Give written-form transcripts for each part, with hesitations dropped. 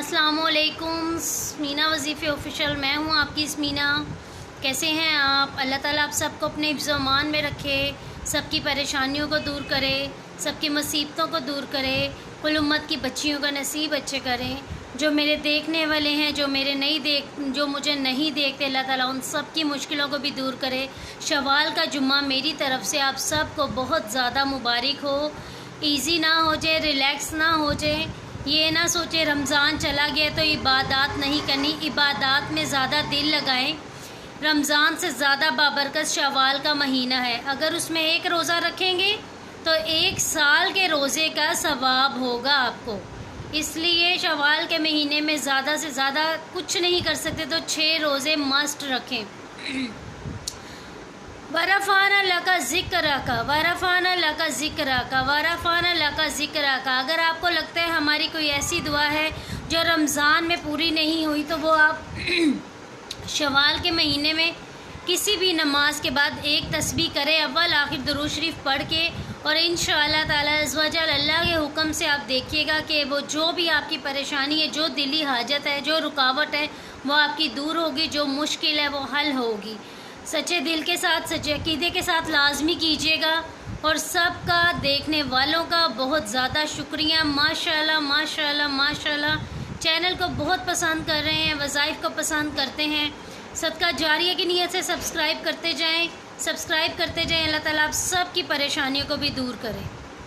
अस्सलामुअलैकुम, स्मीना वज़ीफ़े ऑफिशियल। मैं हूँ आपकी स्मीना। कैसे हैं आप? अल्लाह ताला आप सबको अपने हिफ्ज़-ओ-अमान में रखे, सबकी परेशानियों को दूर करे, सबकी मुसीबतों को दूर करे, कुल उम्मत की बच्चियों का नसीब अच्छे करें। जो मेरे देखने वाले हैं, जो मुझे नहीं देखते, अल्लाह ताला उन सब की मुश्किलों को भी दूर करे। शवाल का जुम्मा मेरी तरफ़ से आप सबको बहुत ज़्यादा मुबारक हो। ईज़ी ना हो जाए, रिलैक्स ना हो जाए, ये ना सोचे रमज़ान चला गया तो इबादत नहीं करनी। इबादत में ज़्यादा दिल लगाएं। रमज़ान से ज़्यादा बाबरकत शवाल का महीना है। अगर उसमें एक रोज़ा रखेंगे तो 1 साल के रोज़े का सवाब होगा आपको। इसलिए शवाल के महीने में ज़्यादा से ज़्यादा कुछ नहीं कर सकते तो 6 रोज़े मस्ट रखें। वरफ़ाना लका ज़िक्रा का, वरफ़ाना लका ज़िक्रा का, वरफ़ाना लका ज़िक्रा का। अगर आपको लगता है हमारी कोई ऐसी दुआ है जो रमज़ान में पूरी नहीं हुई तो वो आप शवाल के महीने में किसी भी नमाज के बाद एक तस्बीह करें, अव्वल आखिर दुरूद शरीफ पढ़ के, और इंशाअल्लाह ताला अज़्ज़ व जल अल्लाह के हुक्म से आप देखिएगा कि वो जो भी आपकी परेशानी है, जो दिली हाजत है, जो रुकावट है, वो आपकी दूर होगी, जो मुश्किल है वो हल होगी। सच्चे दिल के साथ, सच्चे अकीदे के साथ लाजमी कीजिएगा। और सबका, देखने वालों का बहुत ज़्यादा शुक्रिया। माशाल्लाह माशाल्लाह माशाल्लाह, चैनल को बहुत पसंद कर रहे हैं, वज़ाइफ को पसंद करते हैं। सदका जारिया की नीयत से सब्सक्राइब करते जाएं, सब्सक्राइब करते जाएं। अल्लाह ताला आप सब की परेशानियों को भी दूर करें।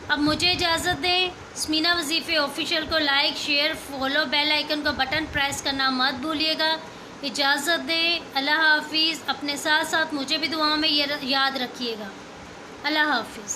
अब मुझे इजाज़त दें। स्मीना वज़ीफ़े ऑफिशियल को like, share, follow, bell icon का बटन प्रेस करना मत भूलिएगा। इजाज़त दें। अल्लाह हाफिज़। अपने साथ साथ मुझे भी दुआओं में याद रखिएगा। अल्लाह हाफिज़।